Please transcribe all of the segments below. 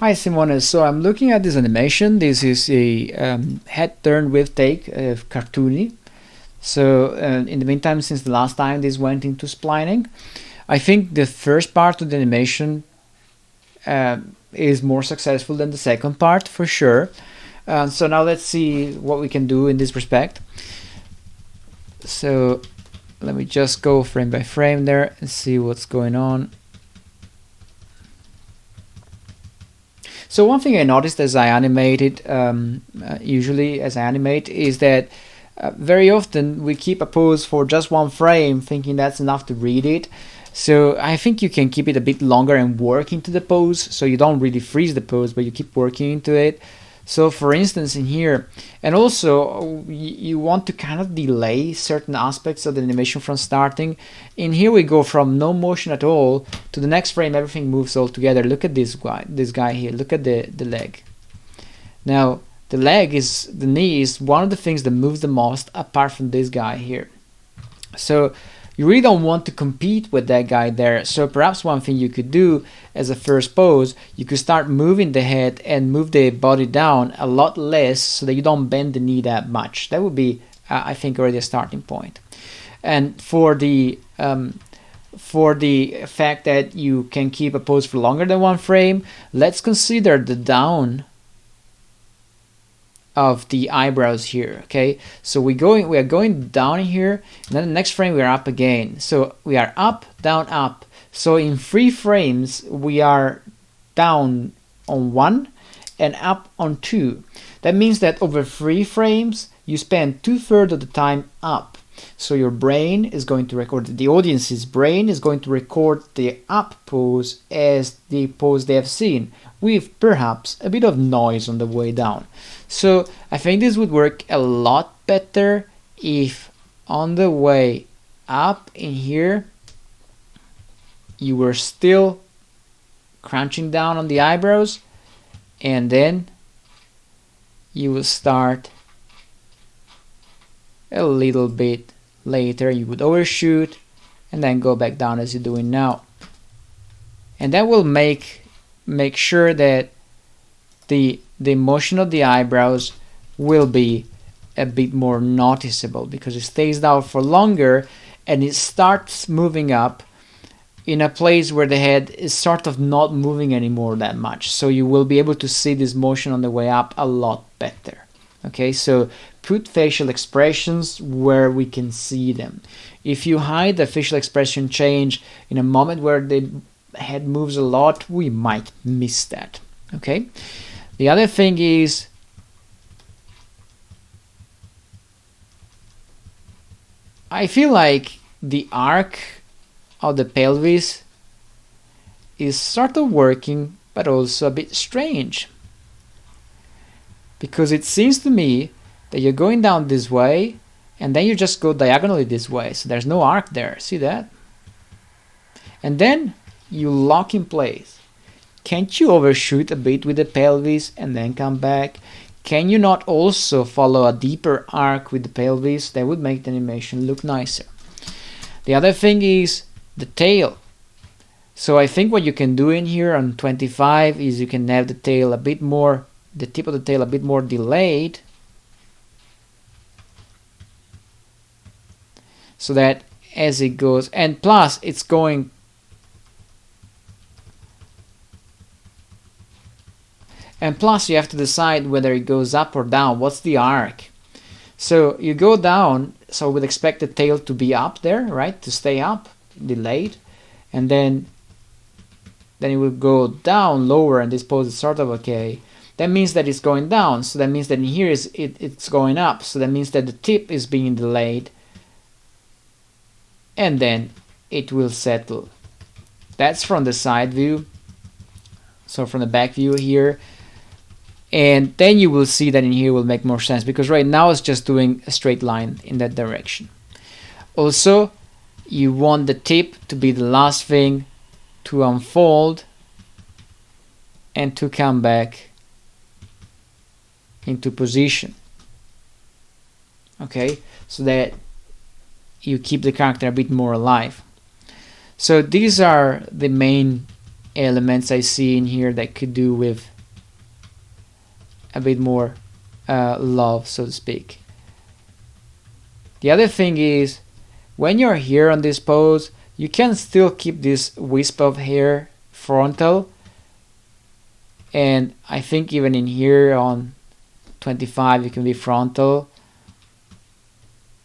Hi Simone, so I'm looking at this animation. This is a head turn with take cartoony. So in the meantime, since the last time this went into splining, I think the first part of the animation is more successful than the second part for sure. So now let's see what we can do in this respect. So let me just go frame by frame there and see what's going on. So one thing I noticed as I animated, usually as I animate, is that very often we keep a pose for just one frame thinking that's enough to read it. So I think you can keep it a bit longer and work into the pose, so you don't really freeze the pose, but you keep working into it. So for instance in here, and also you want to kind of delay certain aspects of the animation from starting. In here we go from no motion at all to the next frame, everything moves all together. Look at this guy here, look at the leg. Now the knee is one of the things that moves the most apart from this guy here. So you really don't want to compete with that guy there. So perhaps one thing you could do as a first pose, you could start moving the head and move the body down a lot less so that you don't bend the knee that much. That would be, I think, already a starting point. And for the fact that you can keep a pose for longer than one frame, let's consider the down of the eyebrows here. Okay, so we are going down here, and then the next frame we are up again. So we are up, down, up. So in 3 frames we are down on 1 and up on 2. That means that over 3 frames you spend 2/3 of the time up. So your brain is going to record, the audience's brain is going to record the up pose as the pose they have seen, with perhaps a bit of noise on the way down. So I think this would work a lot better if on the way up in here you were still crunching down on the eyebrows, and then you will start a little bit later. You would overshoot and then go back down as you're doing now, and that will make sure that the motion of the eyebrows will be a bit more noticeable, because it stays down for longer and it starts moving up in a place where the head is sort of not moving anymore that much. So you will be able to see this motion on the way up a lot better. Okay, so put facial expressions where we can see them. If you hide the facial expression change in a moment where the head moves a lot, we might miss that. Okay, the other thing is I feel like the arc of the pelvis is sort of working, but also a bit strange, because it seems to me that you're going down this way and then you just go diagonally this way, so there's no arc there. See that? And then you lock in place. Can't you overshoot a bit with the pelvis and then come back? Can you not also follow a deeper arc with the pelvis? That would make the animation look nicer. The other thing is the tail. So I think what you can do in here on 25 is you can have the tail a bit more, the tip of the tail a bit more delayed, so that as it goes, and plus it's going, and plus you have to decide whether it goes up or down. What's the arc? So you go down, so we'd expect the tail to be up there, right? To stay up, delayed, and then it will go down lower, and this pose is sort of okay. That means that it's going down, so that means that in here it's going up, so that means that the tip is being delayed, and then it will settle. That's from the side view, so from the back view here. And then you will see that in here will make more sense, because right now it's just doing a straight line in that direction. Also, you want the tip to be the last thing to unfold and to come back into position. Okay, so that you keep the character a bit more alive. So these are the main elements I see in here that could do with a bit more love, so to speak. The other thing is, when you're here on this pose, you can still keep this wisp of hair frontal, and I think even in here on 25 you can be frontal,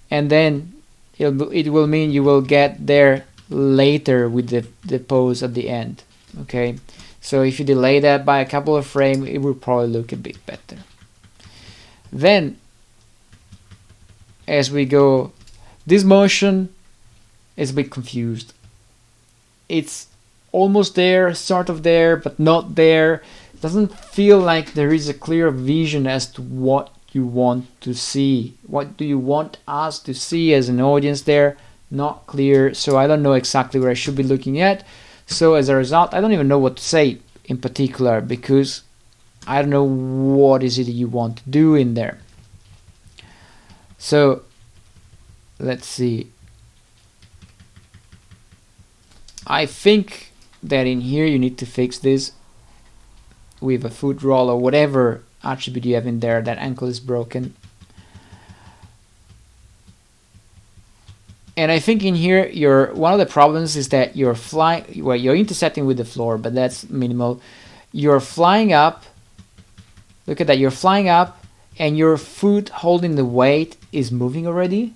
and then it will mean you will get there later with the pose at the end. Okay, so if you delay that by a couple of frames, it will probably look a bit better. Then as we go, this motion is a bit confused. It's almost there, sort of there, but not there. It doesn't feel like there is a clear vision as to what you want to see. What do you want us to see as an audience there? Not clear. So I don't know exactly where I should be looking at. So as a result, I don't even know what to say in particular, because I don't know what is it you want to do in there. So let's see. I think that in here you need to fix this with a foot roll or whatever attribute you have in there. That ankle is broken. And I think in here one of the problems is that you're flying, well, you're intersecting with the floor, but that's minimal. You're flying up. Look at that, you're flying up and your foot holding the weight is moving already.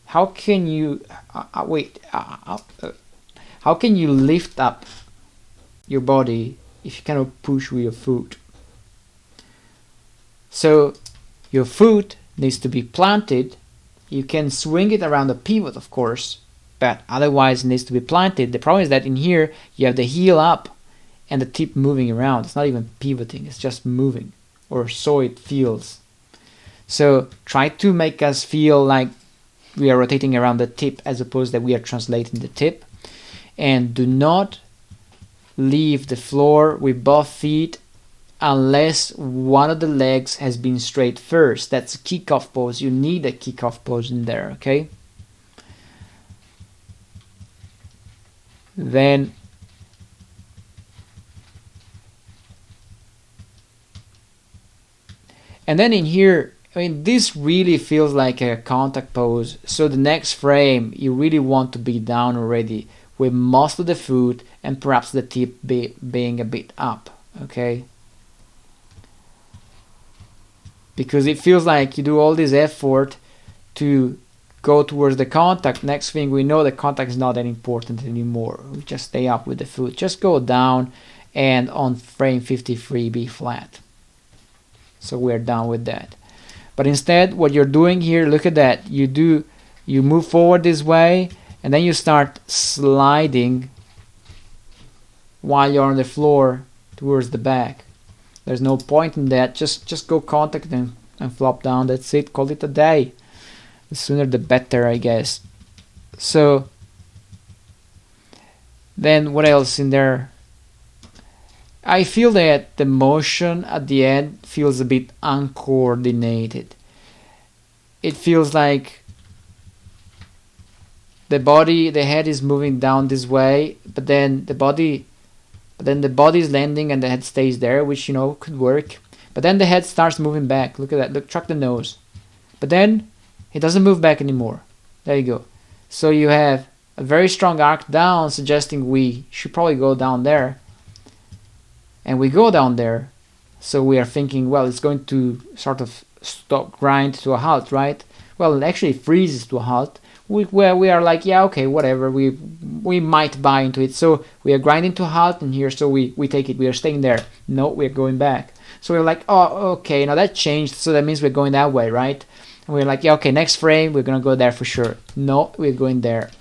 How can you how can you lift up your body if you cannot push with your foot? So your foot needs to be planted. You can swing it around the pivot, of course, but otherwise it needs to be planted. The problem is that in here you have the heel up and the tip moving around. It's not even pivoting, it's just moving, or so it feels. So try to make us feel like we are rotating around the tip as opposed that we are translating the tip. And do not leave the floor with both feet unless one of the legs has been straight first. That's a kickoff pose. You need a kickoff pose in there, okay? Then and then in here, I mean, this really feels like a contact pose. So the next frame, you really want to be down already with most of the foot and perhaps the tip being a bit up, okay? Because it feels like you do all this effort to go towards the contact. Next thing we know, the contact is not that important anymore. We just stay up with the foot. Just go down and on frame 53 be flat. So we're done with that. But instead, what you're doing here, look at that. You move forward this way and then you start sliding while you're on the floor towards the back. There's no point in that. Just go contact and flop down. That's it. Call it a day. The sooner the better, I guess. So then what else in there? I feel that the motion at the end feels a bit uncoordinated. It feels like the head is moving down this way, but then the body is landing and the head stays there, which, you know, could work. But then the head starts moving back. Look at that. Look, track the nose. But then it doesn't move back anymore. There you go. So you have a very strong arc down, suggesting we should probably go down there. And we go down there. So we are thinking, well, it's going to sort of stop, grind to a halt, right? Well, it actually freezes to a halt. Where we are like, yeah, okay, whatever, we might buy into it. So we are grinding to a halt in here, so we take it, we are staying there. No, we're going back. So we're like, oh, okay, now that changed, so that means we're going that way, right? And we're like, yeah, okay, next frame, we're gonna go there for sure. No, we're going there.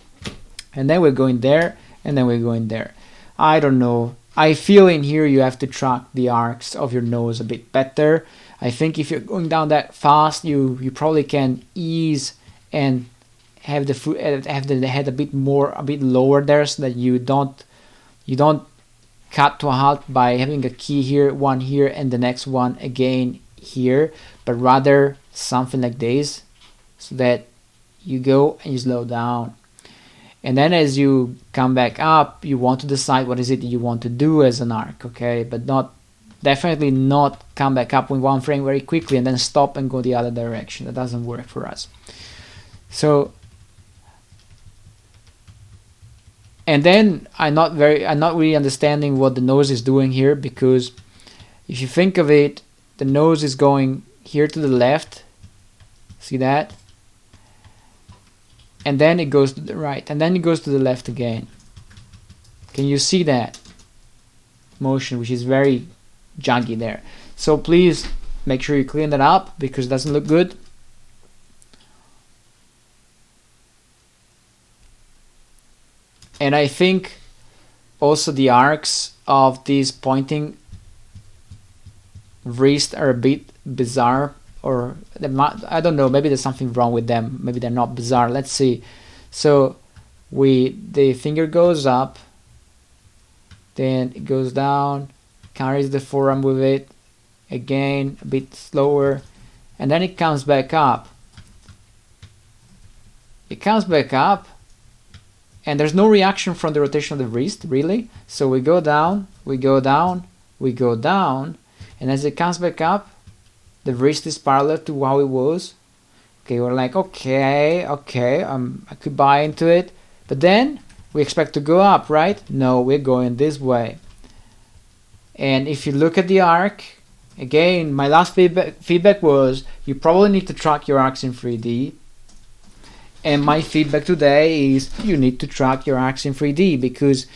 And then we're going there, and then we're going there. I don't know. I feel in here you have to track the arcs of your nose a bit better. I think if you're going down that fast, you probably can ease and have the foot, have the head a bit lower there, so that you don't cut to a halt by having a key here, one here, and the next one again here, but rather something like this, so that you go and you slow down. And then as you come back up, you want to decide what is it you want to do as an arc, okay? But definitely not come back up with one frame very quickly and then stop and go the other direction. That doesn't work for us. So, and then I'm not really understanding what the nose is doing here, because if you think of it, the nose is going here to the left. See that? And then it goes to the right, and then it goes to the left again. Can you see that motion, which is very juggy there? So please make sure you clean that up, because it doesn't look good. And I think also the arcs of these pointing wrists are a bit bizarre, or I don't know, maybe there's something wrong with them, maybe they're not bizarre. Let's see. So the finger goes up, then it goes down, carries the forearm with it, again a bit slower, and then it comes back up. It comes back up, and there's no reaction from the rotation of the wrist, really. So we go down, we go down, we go down, and as it comes back up, the wrist is parallel to how it was. Okay, we're like, okay, I could buy into it. But then we expect to go up, right? No, we're going this way. And if you look at the arc, again, my last feedback was you probably need to track your arcs in 3D. And my feedback today is you need to track your arcs in 3D, because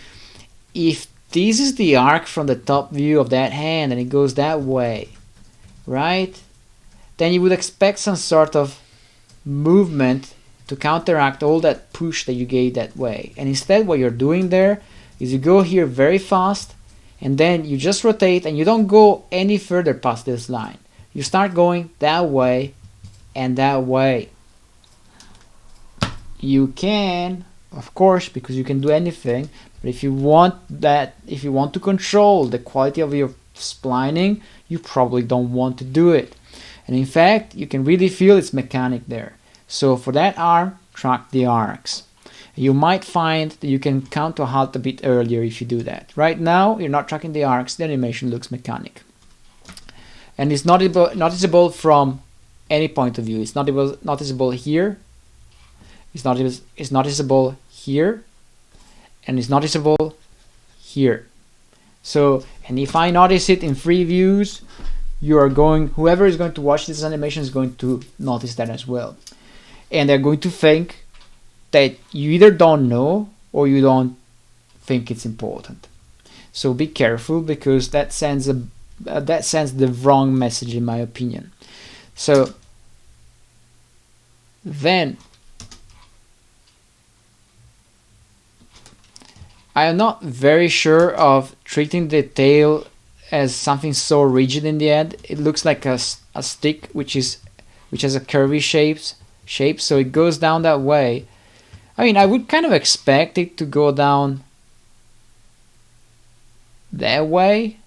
if this is the arc from the top view of that hand and it goes that way, right? Then you would expect some sort of movement to counteract all that push that you gave that way. And instead what you're doing there is you go here very fast, and then you just rotate and you don't go any further past this line. You start going that way and that way. You can, of course, because you can do anything, but if you want to control the quality of your splining, you probably don't want to do it. And in fact, you can really feel its mechanic there. So for that arm, track the arcs. You might find that you can count to a halt a bit earlier if you do that. Right now, you're not tracking the arcs, the animation looks mechanic. And it's noticeable from any point of view. It's noticeable here, it's noticeable here, and it's noticeable here. So, and if I notice it in 3 views, whoever is going to watch this animation is going to notice that as well. And they're going to think that you either don't know or you don't think it's important. So be careful, because that sends the wrong message, in my opinion. So then I am not very sure of treating the tail as something so rigid in the end. It looks like a stick which has a curvy shape, so it goes down that way. I mean, I would kind of expect it to go down that way,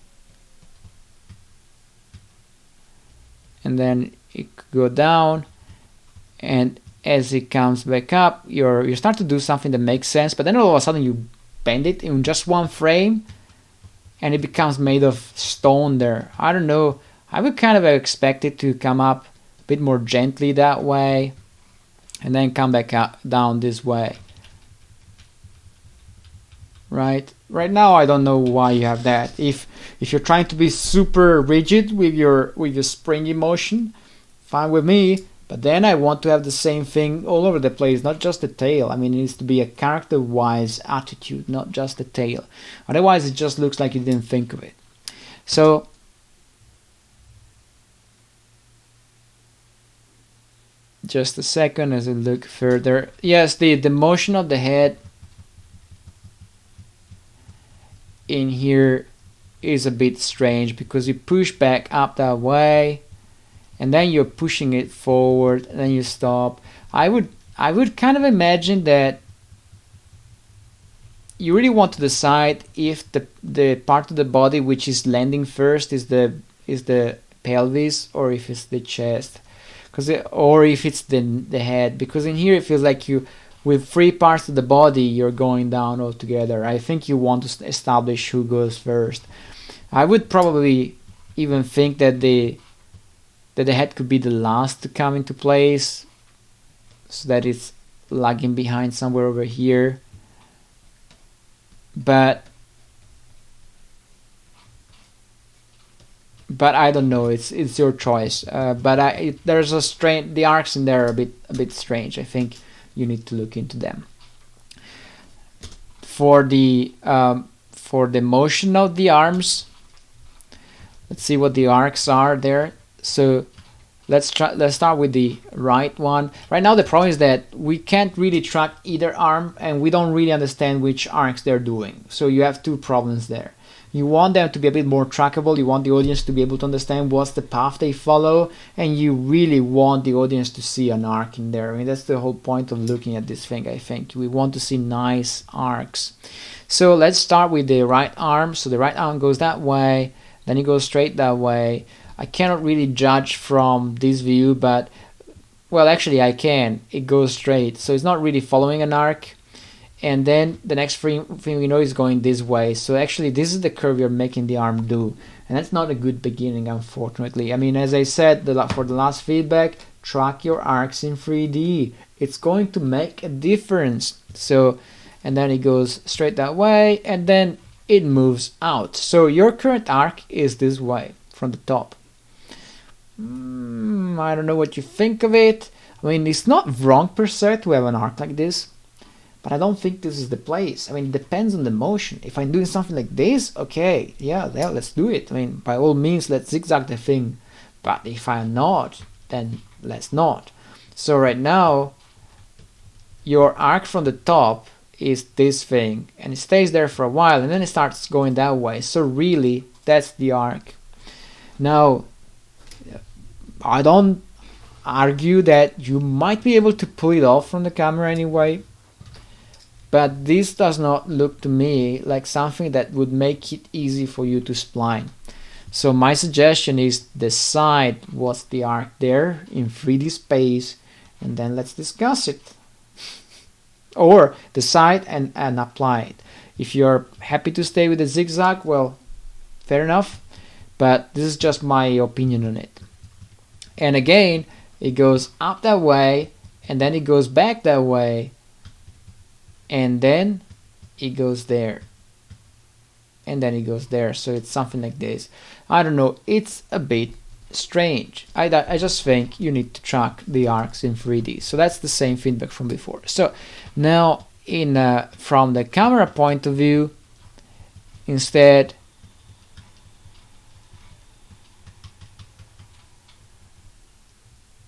and then it could go down, and as it comes back up, you start to do something that makes sense, but then all of a sudden you bend it in just one frame and it becomes made of stone there. I don't know, I would kind of expect it to come up a bit more gently that way and then come back down this way. Right now I don't know why you have that. If you're trying to be super rigid with your springy motion, fine with me. But then I want to have the same thing all over the place, not just the tail. I mean, it needs to be a character-wise attitude, not just the tail. Otherwise, it just looks like you didn't think of it. So, just a second as I look further. Yes, the motion of the head in here is a bit strange, because you push back up that way, and then you're pushing it forward, and then you stop. I would kind of imagine that you really want to decide if the part of the body which is landing first is the pelvis, or if it's the chest, or if it's the head, because in here it feels like you with 3 parts of the body, you're going down altogether. I think you want to establish who goes first. I would probably even think that the head could be the last to come into place, so that it's lagging behind somewhere over here. But I don't know. It's your choice. But there's a strange. The arcs in there are a bit strange. I think you need to look into them. For the motion of the arms, let's see what the arcs are there. So let's start with the right one. Right now the problem is that we can't really track either arm, and we don't really understand which arcs they're doing. So you have 2 problems there. You want them to be a bit more trackable, you want the audience to be able to understand what's the path they follow, and you really want the audience to see an arc in there. I mean, that's the whole point of looking at this thing, I think. We want to see nice arcs. So let's start with the right arm. So the right arm goes that way, then it goes straight that way. I cannot really judge from this view, but, well, actually I can. It goes straight, so it's not really following an arc. And then the next thing we know is going this way. So actually this is the curve you're making the arm do. And that's not a good beginning, unfortunately. I mean, as I said for the last feedback, track your arcs in 3D. It's going to make a difference. So, and then it goes straight that way, and then it moves out. So your current arc is this way, from the top. I don't know what you think of it. I mean, it's not wrong per se to have an arc like this, but I don't think this is the place. I mean, it depends on the motion. If I'm doing something like this, okay, yeah, let's do it. I mean, by all means, let's zigzag the thing. But if I'm not, then let's not. So right now, your arc from the top is this thing, and it stays there for a while, and then it starts going that way. So really, that's the arc. Now, I don't argue that you might be able to pull it off from the camera anyway, but this does not look to me like something that would make it easy for you to spline. So my suggestion is decide what's the arc there in 3D space, and then let's discuss it. Or decide and apply it. If you're happy to stay with the zigzag, well, fair enough, but this is just my opinion on it. And again, it goes up that way, and then it goes back that way, and then it goes there, and then it goes there. So it's something like this. I don't know, it's a bit strange. I just think you need to track the arcs in 3D. So that's the same feedback from before. So now from the camera point of view, instead,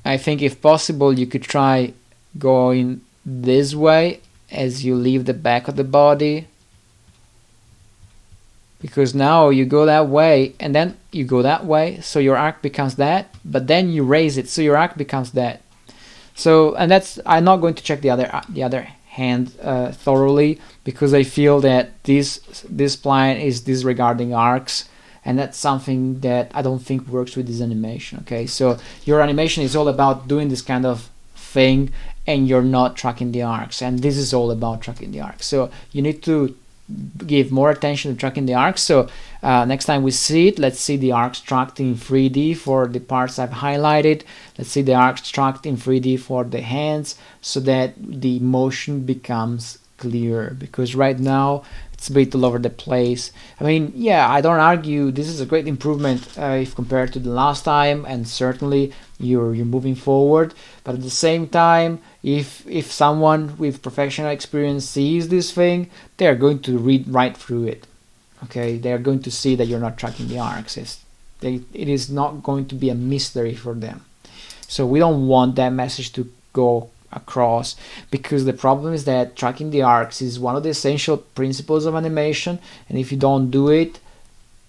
I think if possible you could try going this way as you leave the back of the body, because now you go that way and then you go that way, so your arc becomes that, but then you raise it, so your arc becomes that. So, and that's, I'm not going to check the other hand thoroughly, because I feel that this spline is disregarding arcs, and that's something that I don't think works with this animation. Okay, so your animation is all about doing this kind of thing, and you're not tracking the arcs, and this is all about tracking the arcs. So you need to give more attention to tracking the arcs. So next time we see it, let's see the arcs tracked in 3D for the parts I've highlighted. Let's see the arcs tracked in 3D for the hands, so that the motion becomes clearer, because right now it's a bit all over the place. I mean, yeah, I don't argue this is a great improvement if compared to the last time, and certainly you're moving forward. But at the same time, if someone with professional experience sees this thing, they're going to read right through it. Okay, they're going to see that you're not tracking the arcs. It is not going to be a mystery for them. So we don't want that message to go across, because the problem is that tracking the arcs is one of the essential principles of animation, and if you don't do it,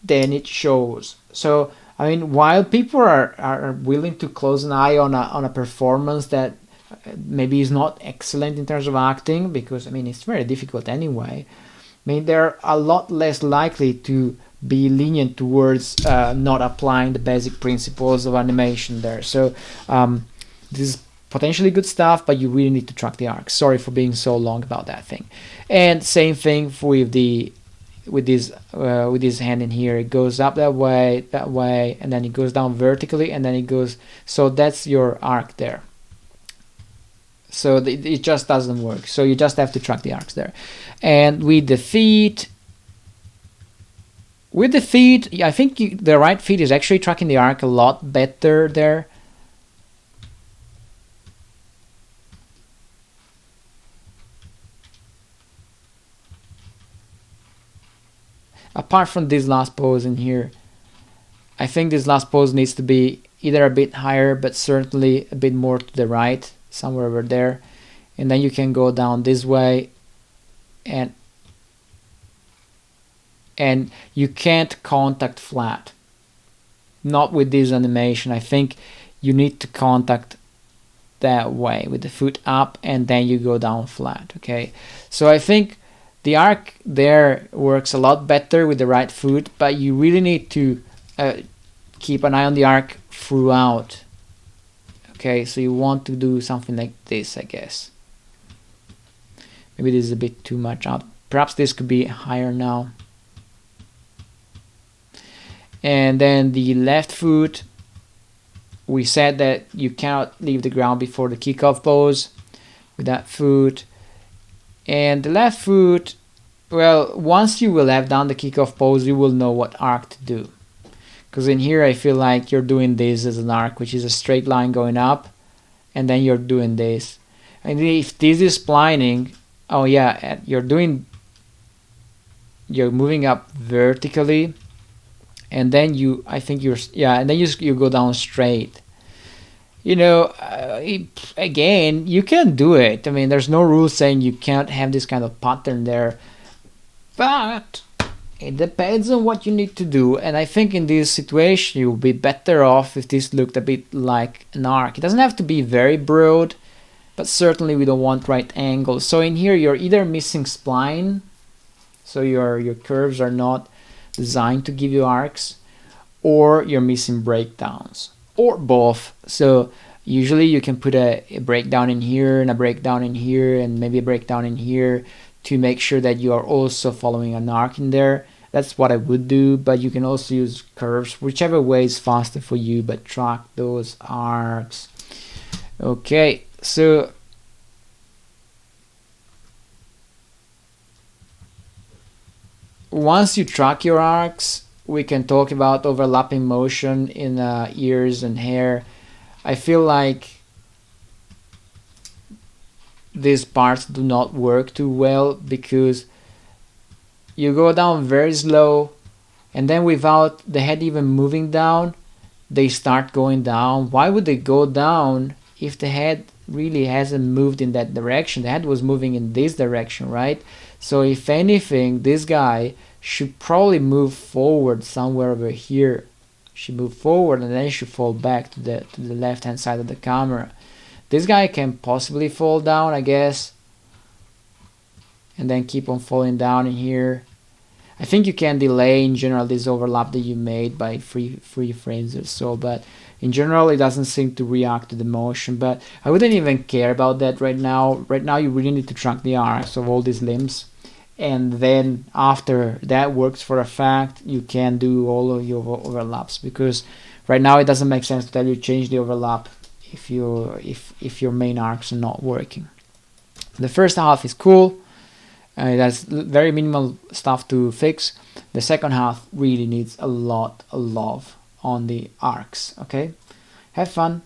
then it shows. So I mean, while people are willing to close an eye on a performance that maybe is not excellent in terms of acting, because I mean it's very difficult anyway, I mean they're a lot less likely to be lenient towards not applying the basic principles of animation there. So this is potentially good stuff, but you really need to track the arcs. Sorry for being so long about that thing. And same thing with this hand in here. It goes up that way, and then it goes down vertically, and then it goes. So that's your arc there. So it just doesn't work. So you just have to track the arcs there. And with the feet, I think the right feet is actually tracking the arc a lot better there. Apart from this last pose in here, I think this last pose needs to be either a bit higher, but certainly a bit more to the right, somewhere over there. And then you can go down this way, and you can't contact flat. Not with this animation. I think you need to contact that way with the foot up, and then you go down flat. Okay, so I think the arc there works a lot better with the right foot, but you really need to keep an eye on the arc throughout. Okay, so you want to do something like this, I guess. Maybe this is a bit too much out. Perhaps this could be higher now. And then the left foot, we said that you cannot leave the ground before the kickoff pose with that foot. And the left foot, well, once you will have done the kickoff pose, you will know what arc to do. Because in here I feel like you're doing this as an arc, which is a straight line going up, and then you're doing this. And if this is splining, oh yeah, you're moving up vertically, and then you go down straight. You know, again, you can do it. I mean, there's no rule saying you can't have this kind of pattern there, but it depends on what you need to do. And I think in this situation, you'll be better off if this looked a bit like an arc. It doesn't have to be very broad, but certainly we don't want right angles. So in here, you're either missing spline, so your curves are not designed to give you arcs, or you're missing breakdowns, or both. So usually you can put a breakdown in here and a breakdown in here and maybe a breakdown in here to make sure that you are also following an arc in there. That's what I would do, but you can also use curves, whichever way is faster for you, but track those arcs. Okay, so once you track your arcs, we can talk about overlapping motion in ears and hair. I feel like these parts do not work too well because you go down very slow, and then without the head even moving down, they start going down. Why would they go down if the head really hasn't moved in that direction? The head was moving in this direction, right? So if anything, this guy should probably move forward somewhere over here. Should move forward and then should fall back to the left hand side of the camera. This guy can possibly fall down, I guess, and then keep on falling down in here. I think you can delay in general this overlap that you made by three frames or so, but in general it doesn't seem to react to the motion. But I wouldn't even care about that right now. Right now you really need to track the arcs of all these limbs, and then after that works for a fact, you can do all of your overlaps, because right now it doesn't make sense to tell you change the overlap if your main arcs are not working. The first half is cool. That's very minimal stuff to fix. The second half really needs a lot of love on the arcs. Okay, have fun.